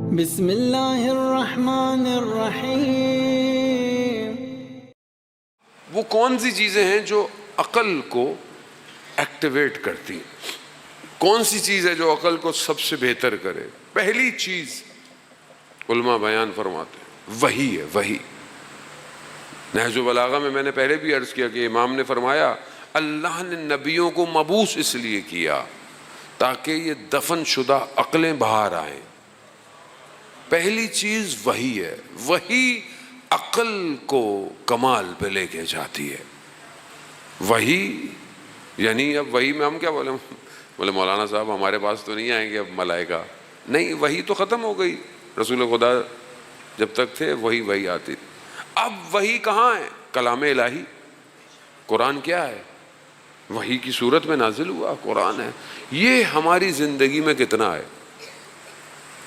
بسم اللہ الرحمن الرحیم۔ وہ کون سی چیزیں ہیں جو عقل کو ایکٹیویٹ کرتی ہیں؟ کون سی چیز ہے جو عقل کو سب سے بہتر کرے؟ پہلی چیز علماء بیان فرماتے ہیں وحی ہے، وحی۔ نہج البلاغہ میں نے پہلے بھی عرض کیا کہ امام نے فرمایا اللہ نے نبیوں کو مبعوث اس لیے کیا تاکہ یہ دفن شدہ عقلیں باہر آئیں۔ پہلی چیز وحی ہے، وحی عقل کو کمال پہ لے کے جاتی ہے۔ وحی یعنی اب وحی میں ہم کیا بولے مولانا صاحب ہمارے پاس تو نہیں آئیں گے اب ملائکہ، نہیں، وحی تو ختم ہو گئی۔ رسول خدا جب تک تھے وہی آتی تھی۔ اب وحی کہاں ہے؟ کلام الہی، قرآن کیا ہے؟ وحی کی صورت میں نازل ہوا قرآن ہے۔ یہ ہماری زندگی میں کتنا ہے؟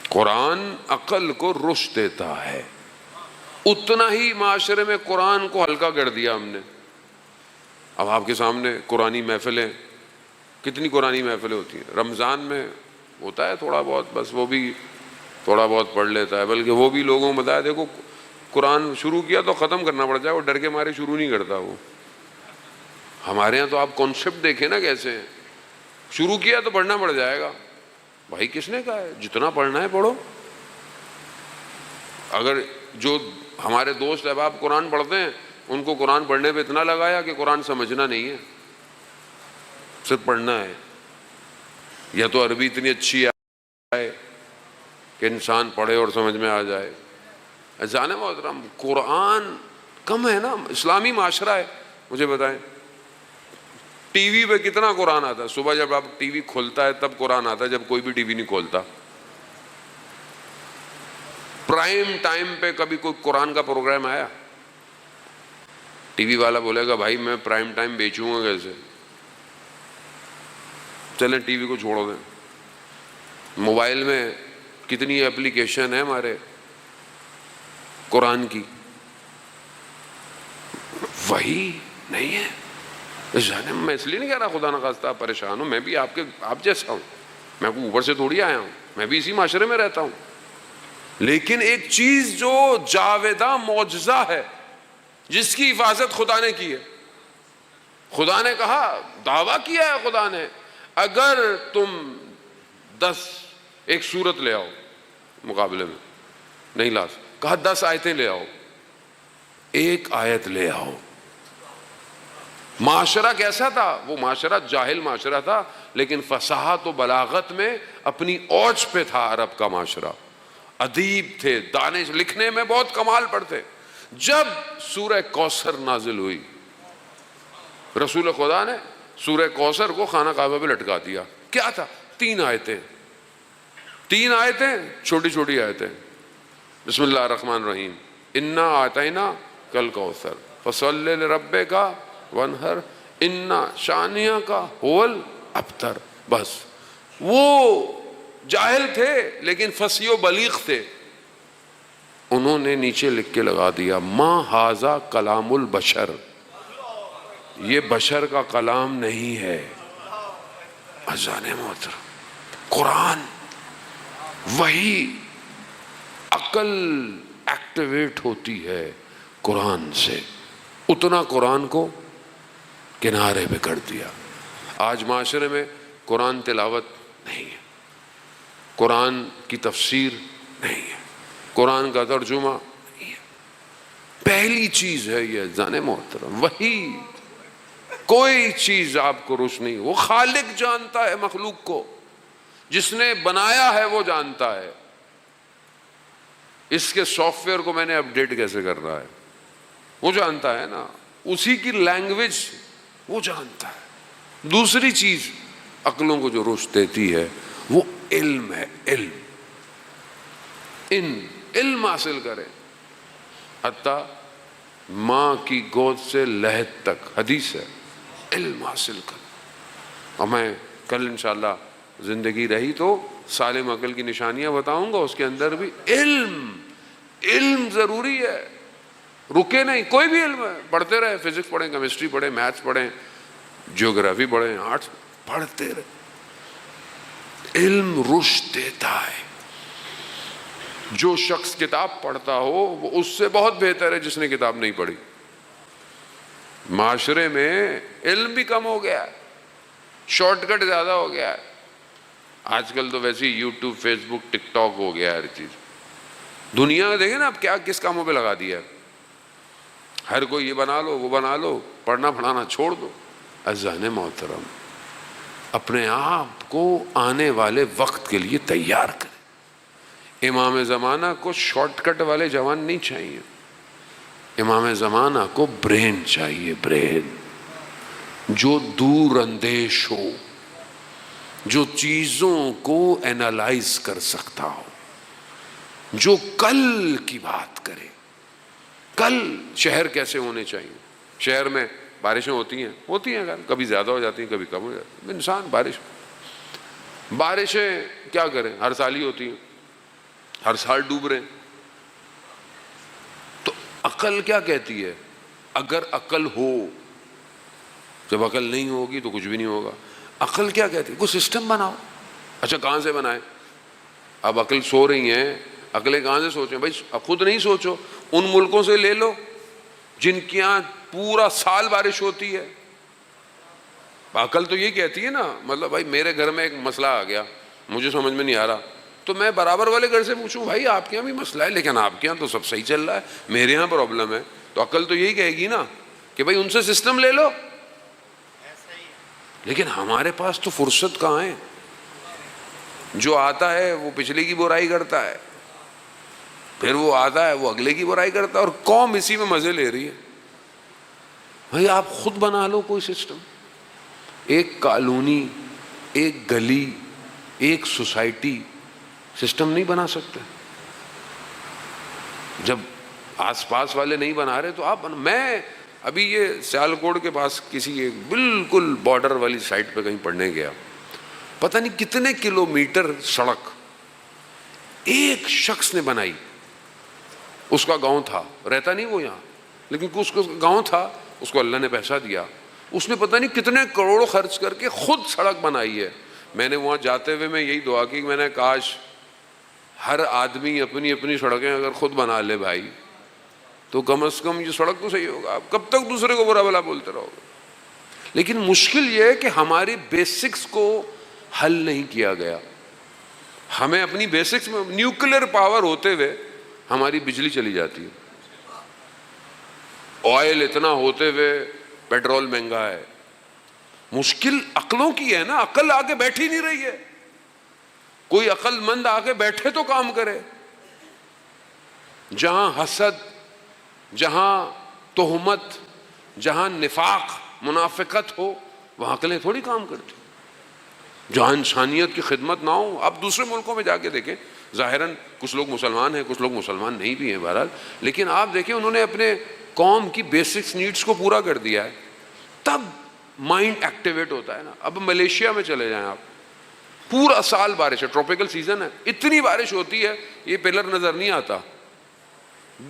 قرآن عقل کو رشد دیتا ہے، اتنا ہی معاشرے میں قرآن کو ہلکا کر دیا ہم نے۔ اب آپ کے سامنے قرآنی محفلیں، کتنی قرآنی محفلیں ہوتی ہیں؟ رمضان میں ہوتا ہے تھوڑا بہت، بس وہ بھی تھوڑا بہت پڑھ لیتا ہے، بلکہ وہ بھی لوگوں کو بتایا دیکھو قرآن شروع کیا تو ختم کرنا پڑ جائے، وہ ڈر کے مارے شروع نہیں کرتا وہ۔ ہمارے ہاں تو آپ کانسیپٹ دیکھیں نا کیسے ہیں، شروع کیا تو پڑھنا پڑ جائے گا۔ بھائی کس نے کہا ہے جتنا پڑھنا ہے پڑھو؟ اگر جو ہمارے دوست احباب قرآن پڑھتے ہیں ان کو قرآن پڑھنے پہ اتنا لگایا کہ قرآن سمجھنا نہیں ہے، صرف پڑھنا ہے، یا تو عربی اتنی اچھی آئے کہ انسان پڑھے اور سمجھ میں آ جائے۔ جانے محترم قرآن کم ہے نا، اسلامی معاشرہ ہے۔ مجھے بتائیں ٹی وی پہ کتنا قرآن آتا ہے؟ صبح جب آپ ٹی وی کھولتا ہے تب قرآن آتا ہے، جب کوئی بھی ٹی وی نہیں کھولتا۔ پرائم ٹائم پہ کبھی کوئی قرآن کا پروگرام آیا؟ ٹی وی والا بولے گا بھائی میں پرائم ٹائم بیچوں گا کیسے؟ چلیں ٹی وی کو چھوڑو دیں، موبائل میں کتنی اپلیکیشن ہے ہمارے قرآن کی، وہی نہیں ہے۔ میں اس لیے نہیں کہہ رہا خدا نخواستہ آپ پریشان ہوں، میں بھی آپ جیسا ہوں، میں کوئی اوپر سے تھوڑی آیا ہوں، میں بھی اسی معاشرے میں رہتا ہوں۔ لیکن ایک چیز جو جاوداں معجزہ ہے جس کی حفاظت خدا نے کی ہے، خدا نے کہا، دعویٰ کیا ہے خدا نے، اگر تم 10 ایک سورت لے آؤ مقابلے میں، نہیں لا کہا 10 آیتیں لے آؤ، ایک آیت لے آؤ۔ معاشرہ کیسا تھا؟ وہ معاشرہ جاہل معاشرہ تھا، لیکن فصاحت و بلاغت میں اپنی اوج پہ تھا عرب کا معاشرہ۔ ادیب تھے، دانش، لکھنے میں بہت کمال پڑھتے۔ جب سورہ کوثر نازل ہوئی، رسول خدا نے سورہ کوثر کو خانہ کعبہ پہ لٹکا دیا۔ کیا تھا؟ 3 آیتیں، 3 آیتیں، چھوٹی چھوٹی آیتیں۔ بسم اللہ الرحمن الرحیم، انا اعطینا کل کوثر فصلی لربک وانحر انا شانئک هو الابتر۔ بس وہ جاہل تھے لیکن فصیح و بلیغ تھے، انہوں نے نیچے لکھ کے لگا دیا ما ھذا کلام البشر، یہ بشر کا کلام نہیں ہے۔ اذان محترم، قرآن وہی عقل ایکٹیویٹ ہوتی ہے قرآن سے، اتنا قرآن کو کنارے پہ کر دیا۔ آج معاشرے میں قرآن تلاوت نہیں ہے، قرآن کی تفسیر نہیں ہے، قرآن کا ترجمہ نہیں ہے۔ پہلی چیز ہے یہ اذان محترم، وہی۔ کوئی چیز آپ کو روش نہیں، وہ خالق جانتا ہے مخلوق کو، جس نے بنایا ہے وہ جانتا ہے اس کے سافٹ ویئر کو میں نے اپڈیٹ کیسے کرنا ہے، وہ جانتا ہے نا، اسی کی لینگویج وہ جانتا ہے۔ دوسری چیز عقلوں کو جو رشد دیتی ہے وہ علم ہے، علم حاصل کرے، حتیٰ ماں کی گود سے لحد تک، حدیث ہے، علم حاصل کرے۔ اور میں کل انشاءاللہ زندگی رہی تو سالم عقل کی نشانیاں بتاؤں گا، اس کے اندر بھی علم ضروری ہے، رکے نہیں۔ کوئی بھی علم ہے، پڑھتے رہے، فزکس پڑھیں، کیمسٹری پڑھیں، میتھس پڑھیں، جیوگرافی پڑھیں، آرٹس پڑھتے رہے۔ علم رشد دیتا ہے۔ جو شخص کتاب پڑھتا ہو وہ اس سے بہت بہتر ہے جس نے کتاب نہیں پڑھی. معاشرے میں علم بھی کم ہو گیا ہے, شارٹ کٹ زیادہ ہو گیا ہے. آج کل تو ویسے ہی یوٹیوب, فیس بک, ٹک ٹاک ہو گیا ہے ہر چیز. دنیا دیکھیں نا اب کیا کس کاموں پہ لگا دیا ہے. ہر کوئی یہ بنا لو وہ بنا لو, پڑھنا پڑھانا چھوڑ دو. عزیزان محترم, اپنے آپ کو آنے والے وقت کے لیے تیار کریں. امام زمانہ کو شارٹ کٹ والے جوان نہیں چاہیے, امام زمانہ کو برین چاہیے, برین جو دور اندیش ہو, جو چیزوں کو اینالائز کر سکتا ہو, جو کل کی بات کرے. کل شہر کیسے ہونے چاہیے. شہر میں بارشیں ہوتی ہیں, کبھی زیادہ ہو جاتی ہیں کبھی کم ہو جاتی ہیں. انسان بارشیں کیا کریں, ہر سال ہی ہوتی ہیں, ہر سال ڈوب رہے ہیں. تو عقل کیا کہتی ہے؟ اگر عقل ہو, جب عقل نہیں ہوگی تو کچھ بھی نہیں ہوگا. عقل کیا کہتی ہے؟ کوئی سسٹم بناؤ. اچھا کہاں سے بنائیں؟ اب عقل سو رہی ہیں, عقلیں کہاں سے سوچیں بھائی؟ خود نہیں سوچو, ان ملکوں سے لے لو جن کے یہاں پورا سال بارش ہوتی ہے. عقل تو یہ کہتی ہے نا, مطلب بھائی میرے گھر میں ایک مسئلہ آ گیا, مجھے سمجھ میں نہیں آ رہا, تو میں برابر والے گھر سے پوچھوں بھائی آپ کے یہاں بھی مسئلہ ہے لیکن آپ کے یہاں تو سب صحیح چل رہا ہے, میرے یہاں پرابلم ہے. تو عقل تو یہی کہے گی نا کہ بھائی ان سے سسٹم لے لو. لیکن ہمارے پاس تو فرصت کہاں ہے. جو آتا ہے وہ پچھلے کی برائی کرتا ہے, پھر وہ آتا ہے وہ اگلے کی برائی کرتا ہے, اور قوم اسی میں مزے لے رہی ہے. بھائی آپ خود بنا لو کوئی سسٹم. ایک کالونی, ایک گلی, ایک سوسائٹی سسٹم نہیں بنا سکتے. جب آس پاس والے نہیں بنا رہے تو آپ میں ابھی یہ سیالکوٹ کے پاس کسی ایک بالکل بارڈر والی سائٹ پہ کہیں پڑھنے گیا, پتہ نہیں کتنے کلومیٹر سڑک ایک شخص نے بنائی. اس کا گاؤں تھا, رہتا نہیں وہ یہاں, لیکن اس کا گاؤں تھا, اس کو اللہ نے پیسہ دیا, اس نے پتہ نہیں کتنے کروڑ خرچ کر کے خود سڑک بنائی ہے. میں نے وہاں جاتے ہوئے میں یہی دعا کی, میں نے کاش ہر آدمی اپنی اپنی سڑکیں اگر خود بنا لے بھائی, تو کم از کم یہ سڑک تو صحیح ہوگا. آپ کب تک دوسرے کو برا بھلا بولتے رہو گے؟ لیکن مشکل یہ ہے کہ ہماری بیسکس کو حل نہیں کیا گیا. ہمیں اپنی بیسکس میں نیوکلیر پاور ہوتے ہوئے ہماری بجلی چلی جاتی ہے, آئل اتنا ہوتے ہوئے پیٹرول مہنگا ہے. مشکل عقلوں کی ہے نا, عقل آ کے بیٹھی نہیں رہی ہے. کوئی عقل مند آ کے بیٹھے تو کام کرے. جہاں حسد, جہاں تہمت, جہاں نفاق, منافقت ہو, وہاں عقلیں تھوڑی کام کرتی. جہاں انسانیت کی خدمت نہ ہو. آپ دوسرے ملکوں میں جا کے دیکھیں, ظاہراً کچھ لوگ مسلمان ہیں, کچھ لوگ مسلمان نہیں بھی ہیں بہرحال, لیکن آپ دیکھیں انہوں نے اپنے قوم کی بیسکس نیڈس کو پورا کر دیا ہے, تب مائنڈ ایکٹیویٹ ہوتا ہے نا. اب ملیشیا میں چلے جائیں آپ, پورا سال بارش ہے, ٹراپیکل سیزن ہے, اتنی بارش ہوتی ہے یہ پلر نظر نہیں آتا.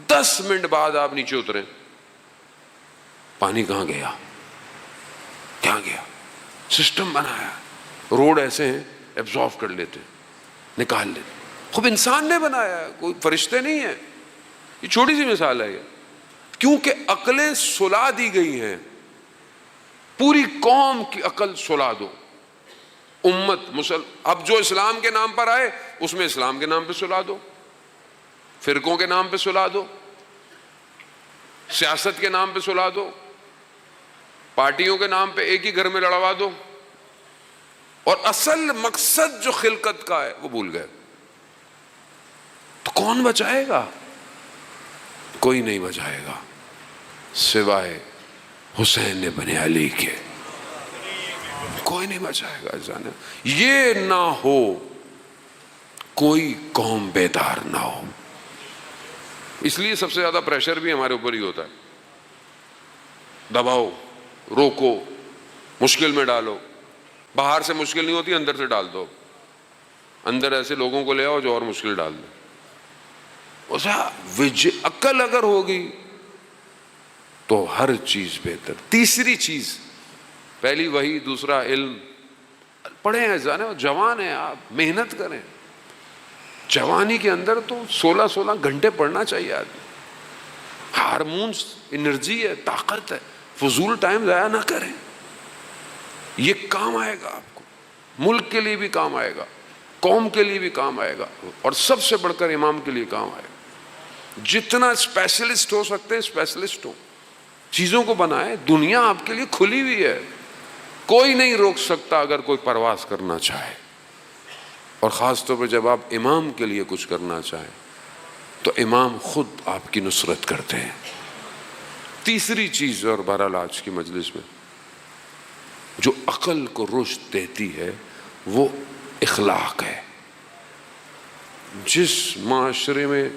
10 منٹ بعد آپ نیچے اتریں, پانی کہاں گیا, کہاں گیا؟ سسٹم بنایا, روڈ ایسے ہیں ایبزارب کر لیتے, نکال لیتے. خوب انسان نے بنایا ہے, کوئی فرشتے نہیں ہیں. یہ چھوٹی سی مثال ہے یہ, کیونکہ عقلیں سلا دی گئی ہیں. پوری قوم کی عقل سلا دو. امت اب جو اسلام کے نام پر آئے اس میں اسلام کے نام پہ سلا دو, فرقوں کے نام پہ سلا دو, سیاست کے نام پہ سلا دو, پارٹیوں کے نام پہ ایک ہی گھر میں لڑوا دو, اور اصل مقصد جو خلقت کا ہے وہ بھول گئے. تو کون بچائے گا؟ کوئی نہیں بچائے گا سوائے حسین بن علی کے. کوئی نہیں بچائے گا. جانا یہ نہ ہو کوئی قوم بیدار نہ ہو. اس لیے سب سے زیادہ پریشر بھی ہمارے اوپر ہی ہوتا ہے. دباؤ, روکو, مشکل میں ڈالو. باہر سے مشکل نہیں ہوتی, اندر سے ڈال دو. اندر ایسے لوگوں کو لے آؤ جو اور مشکل ڈال دو. عقل اگر ہوگی تو ہر چیز بہتر. تیسری چیز, پہلی وہی, دوسرا علم. پڑھیں ہیں, جوان ہیں آپ, محنت کریں. جوانی کے اندر تو 16 گھنٹے پڑھنا چاہیے آدمی. ہارمونز انرجی ہے, طاقت ہے, فضول ٹائم ضائع نہ کریں. یہ کام آئے گا آپ کو, ملک کے لیے بھی کام آئے گا, قوم کے لیے بھی کام آئے گا, اور سب سے بڑھ کر امام کے لیے کام آئے گا. جتنا اسپیشلسٹ ہو سکتے ہیں اسپیشلسٹ ہو, چیزوں کو بنائیں. دنیا آپ کے لیے کھلی ہوئی ہے, کوئی نہیں روک سکتا اگر کوئی پرواز کرنا چاہے. اور خاص طور پر جب آپ امام کے لیے کچھ کرنا چاہیں تو امام خود آپ کی نصرت کرتے ہیں. تیسری چیز, اور بہرحال آج کی مجلس میں جو عقل کو رشد دیتی ہے وہ اخلاق ہے. جس معاشرے میں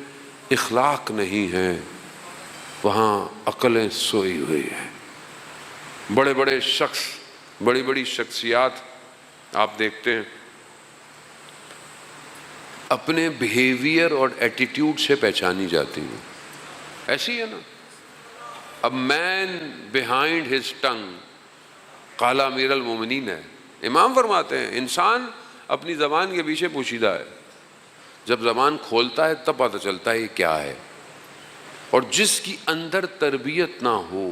اخلاق نہیں ہے وہاں عقلیں سوئی ہوئی ہیں. بڑے بڑے شخص, بڑی بڑی شخصیات آپ دیکھتے ہیں اپنے بیہیویئر اور ایٹیٹیوڈ سے پہچانی جاتی ہیں. ایسی ہے نا, اب مین بیہائنڈ ہز ٹنگ قال امیر المومنین ہے. امام فرماتے ہیں انسان اپنی زبان کے پیچھے پوشیدہ ہے, جب زبان کھولتا ہے تب پتہ چلتا ہے یہ کیا ہے. اور جس کی اندر تربیت نہ ہو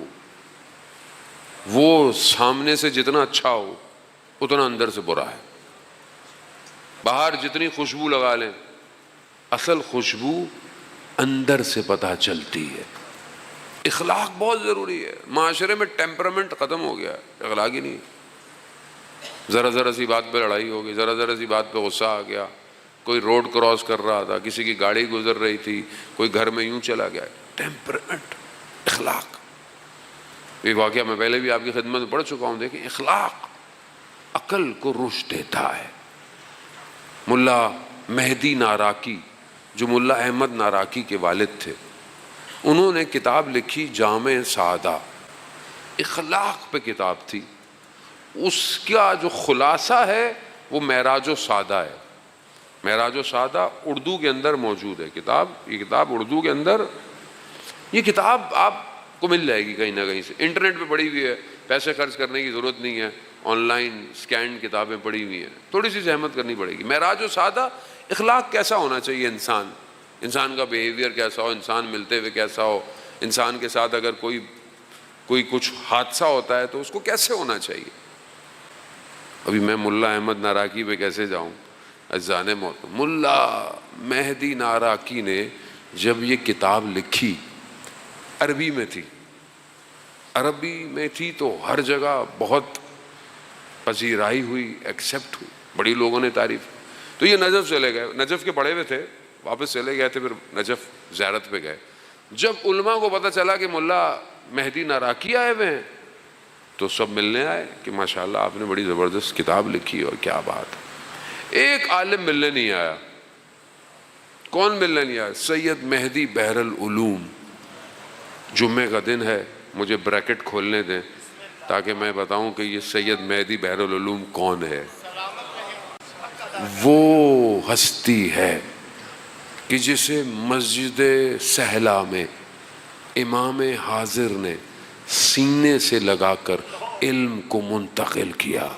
وہ سامنے سے جتنا اچھا ہو اتنا اندر سے برا ہے. باہر جتنی خوشبو لگا لیں, اصل خوشبو اندر سے پتہ چلتی ہے. اخلاق بہت ضروری ہے. معاشرے میں ٹیمپرامنٹ ختم ہو گیا ہے, اخلاق ہی نہیں. ذرا سی بات پہ لڑائی ہو گئی, ذرا سی بات پہ غصہ آ گیا, کوئی روڈ کراس کر رہا تھا, کسی کی گاڑی گزر رہی تھی, کوئی گھر میں یوں چلا گیا. ٹیمپرامنٹ, اخلاق. یہ واقعہ میں پہلے بھی آپ کی خدمت میں پڑھ چکا ہوں. دیکھیں اخلاق عقل کو رشد دیتا ہے. ملا مہدی ناراکی جو ملا احمد ناراکی کے والد تھے, انہوں نے کتاب لکھی جامع سعادہ, اخلاق پہ کتاب تھی. اس کا جو خلاصہ ہے وہ معراج و سعادہ ہے. معراج و سعادہ اردو کے اندر موجود ہے کتاب. یہ کتاب اردو کے اندر, یہ کتاب آپ کو مل جائے گی کہیں نہ کہیں سے, انٹرنیٹ پہ پڑی ہوئی ہے, پیسے خرچ کرنے کی ضرورت نہیں ہے, آن لائن سکینڈ کتابیں پڑھی ہوئی ہیں, تھوڑی سی زحمت کرنی پڑے گی. معراج و سعادہ, اخلاق کیسا ہونا چاہیے انسان کا بیہیویئر کیسا ہو, انسان ملتے ہوئے کیسا ہو, انسان کے ساتھ اگر کوئی کچھ حادثہ ہوتا ہے تو اس کو کیسے ہونا چاہیے. ابھی میں ملا احمد ناراکی پہ کیسے جاؤں, اذان موت. ملا مہدی ناراکی نے جب یہ کتاب لکھی عربی میں تھی تو ہر جگہ بہت پذیرائی ہوئی, ایکسیپٹ ہوئی, بڑی لوگوں نے تعریف. تو یہ نجف چلے گئے, نجف کے پڑھے ہوئے تھے, واپس چلے گئے تھے, پھر نجف زیارت پہ گئے. جب علماء کو پتہ چلا کہ ملا مہدی ناراکی آئے ہوئے ہیں تو سب ملنے آئے کہ ماشاءاللہ آپ نے بڑی زبردست کتاب لکھی اور کیا بات ہے. ایک عالم ملنے نہیں آیا. کون ملنے نہیں آیا؟ سید مہدی بحر العلوم. جمعے کا دن ہے, مجھے بریکٹ کھولنے دیں تاکہ میں بتاؤں کہ یہ سید مہدی بحر العلوم کون ہے. وہ ہستی ہے کہ جسے مسجد سہلا میں امام حاضر نے سینے سے لگا کر علم کو منتقل کیا.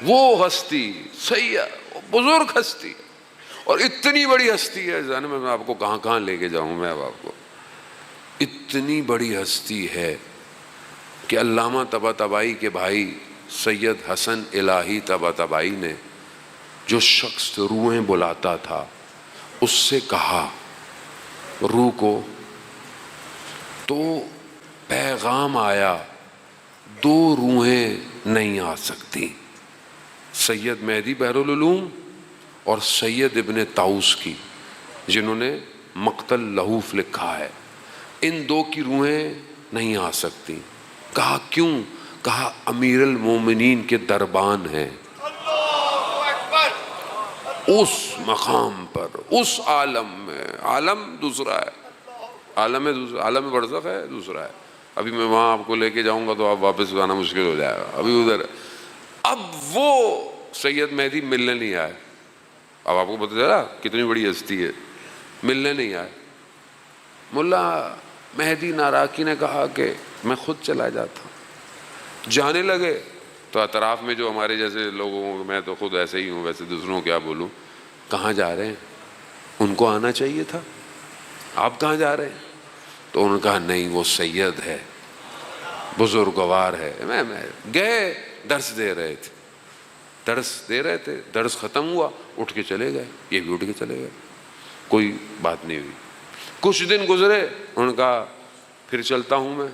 وہ ہستی سید, بزرگ ہستی, اور اتنی بڑی ہستی ہے, جانے میں آپ کو کہاں لے کے جاؤں میں اب آپ کو. اتنی بڑی ہستی ہے کہ علامہ طباطبائی کے بھائی سید حسن الہی طباطبائی نے جو شخص روحیں بلاتا تھا اس سے کہا روح کو, تو پیغام آیا 2 روحیں نہیں آ سکتی, سید مہدی بحر العلوم اور سید ابن طاؤس کی, جنہوں نے مقتل لہوف لکھا ہے. ان 2 کی روحیں نہیں آ سکتی. کہا کیوں؟ کہا امیر المومنین کے دربان ہیں. اس مقام پر, اس عالم میں, عالم دوسرا ہے, عالم برزخ ہے دوسرا ہے. ابھی میں وہاں آپ کو لے کے جاؤں گا تو آپ واپس آنا مشکل ہو جائے گا, ابھی ادھر ہے. اب وہ سید مہدی ملنے نہیں آئے. اب آپ کو پتہ چلا کتنی بڑی ہستی ہے, ملنے نہیں آئے. ملا مہدی ناراکی نے کہا کہ میں خود چلا جاتا ہوں. جانے لگے تو اطراف میں جو ہمارے جیسے لوگوں, میں تو خود ایسے ہی ہوں ویسے, دوسروں کیا بولوں, کہاں جا رہے ہیں؟ ان کو آنا چاہیے تھا، آپ کہاں جا رہے ہیں؟ تو انہوں نے کہا نہیں وہ سید ہے، بزرگوار ہے. میں گئے، درس دے رہے تھے، درس ختم ہوا، اٹھ کے چلے گئے، یہ بھی اٹھ کے چلے گئے، کوئی بات نہیں ہوئی. کچھ دن گزرے، انہوں نے کہا پھر چلتا ہوں میں.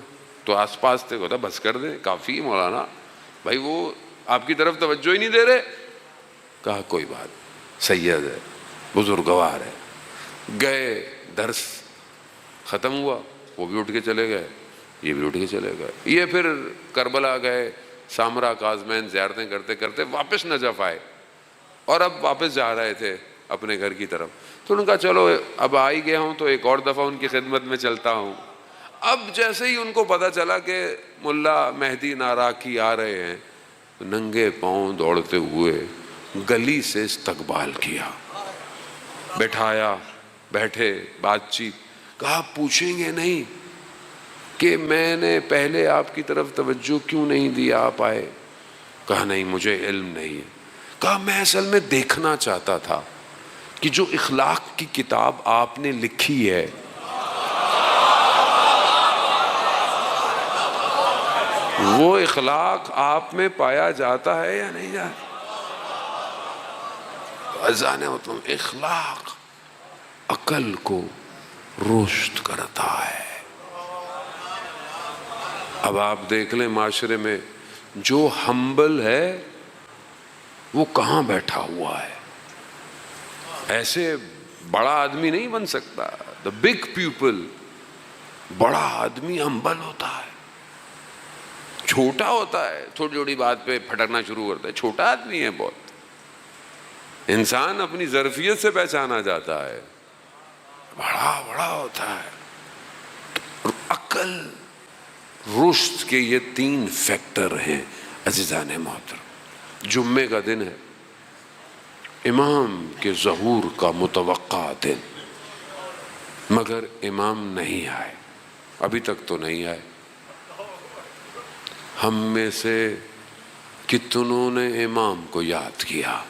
تو آس پاس تھے، کہتا بس کر دیں، کافی مولانا بھائی، وہ آپ کی طرف توجہ ہی نہیں دے رہے. کہا کوئی بات، سید ہے، بزرگوار ہے. گئے، درس ختم ہوا، وہ بھی اٹھ کے چلے گئے، یہ بھی اٹھ کے چلے گئے. یہ پھر کربلا گئے، سامرا کاظمین زیارتیں کرتے کرتے واپس نجف آئے، اور اب واپس جا رہے تھے اپنے گھر کی طرف. تو انہوں نے کہا چلو اب آ ہی گیا ہوں تو ایک اور دفعہ ان کی خدمت میں چلتا ہوں. اب جیسے ہی ان کو پتہ چلا کہ ملا مہدی ناراکی آ رہے ہیں، ننگے پاؤں دوڑتے ہوئے گلی سے استقبال کیا، بٹھایا، بیٹھے، بات چیت. کہا پوچھیں گے نہیں کہ میں نے پہلے آپ کی طرف توجہ کیوں نہیں دی، آپ آئے؟ کہا نہیں مجھے علم نہیں ہے. کہا میں اصل میں دیکھنا چاہتا تھا کہ جو اخلاق کی کتاب آپ نے لکھی ہے وہ اخلاق آپ میں پایا جاتا ہے یا نہیں جاتا. اذان مطلب اخلاق عقل کو رشد کرتا ہے. اب آپ دیکھ لیں معاشرے میں جو ہمبل ہے وہ کہاں بیٹھا ہوا ہے. ایسے بڑا آدمی نہیں بن سکتا. دا بگ پیپل، بڑا آدمی ہمبل ہوتا ہے، چھوٹا ہوتا ہے، تھوڑی تھوڑی بات پہ پھٹکنا شروع کرتا ہے، چھوٹا آدمی ہے بہت. انسان اپنی ظرفیت سے پہچانا جاتا ہے، بڑا ہوتا ہے. عقل، رشد کے یہ 3 فیکٹر ہیں عزیزان محترم. جمعے کا دن ہے، امام کے ظہور کا متوقع دن، مگر امام نہیں آئے، ابھی تک تو نہیں آئے. ہم میں سے کتنوں نے امام کو یاد کیا؟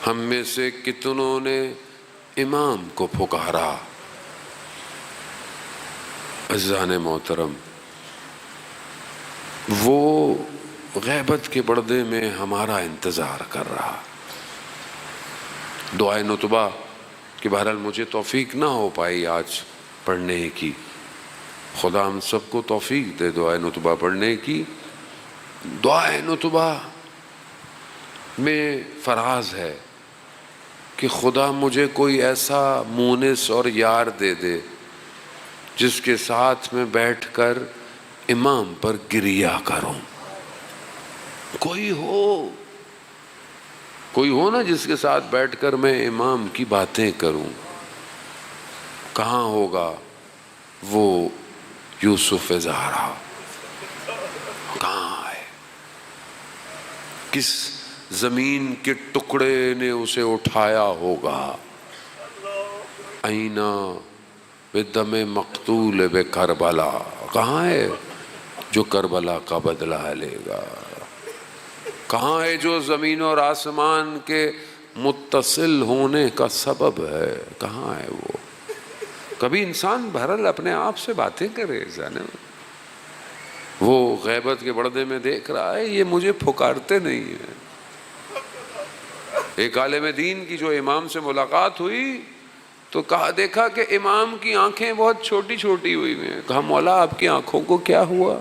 ہم میں سے کتنوں نے امام کو پکارا؟ عزیزان محترم، وہ غیبت کے پردے میں ہمارا انتظار کر رہا. دعائے نتبہ کہ بہرحال مجھے توفیق نہ ہو پائی آج پڑھنے کی، خدا ہم سب کو توفیق دے دعائے نتبہ پڑھنے کی. دعائے نتبہ میں فراز ہے کہ خدا مجھے کوئی ایسا مونس اور یار دے دے جس کے ساتھ میں بیٹھ کر امام پر گریہ کروں. کوئی ہو نا جس کے ساتھ بیٹھ کر میں امام کی باتیں کروں. کہاں ہوگا وہ یوسف زہرا؟ کہاں ہے؟ کس زمین کے ٹکڑے نے اسے اٹھایا ہوگا؟ اینا بدم مقتول بے کربلا، کہاں ہے جو کربلا کا بدلہ لے گا؟ کہاں ہے جو زمین اور آسمان کے متصل ہونے کا سبب ہے؟ کہاں ہے وہ؟ کبھی انسان بہرحال اپنے آپ سے باتیں کرے، جانے وہ غیبت کے پردے میں دیکھ رہا ہے یہ مجھے پھکارتے نہیں ہیں. ایک عالم دین کی جو امام سے ملاقات ہوئی تو دیکھا کہ امام کی آنکھیں بہت چھوٹی چھوٹی ہوئی ہیں. کہا مولا آپ کی آنکھوں کو کیا ہوا؟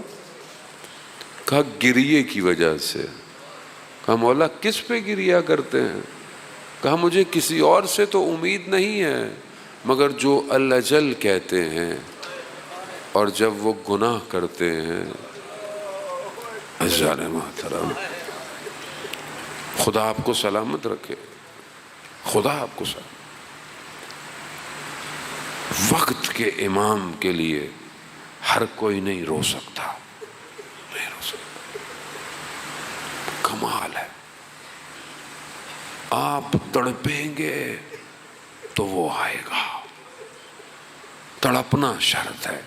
کہا گریے کی وجہ سے. کہا مولا کس پہ گریہ کرتے ہیں؟ کہا مجھے کسی اور سے تو امید نہیں ہے مگر جو الجل کہتے ہیں اور جب وہ گناہ کرتے ہیں. عزیزان محترم، خدا آپ کو سلامت رکھے، خدا آپ کو سلامت. وقت کے امام کے لیے ہر کوئی نہیں رو سکتا، نہیں رو سکتا. کمال ہے. آپ تڑپیں گے تو وہ آئے گا. تڑپنا شرط ہے.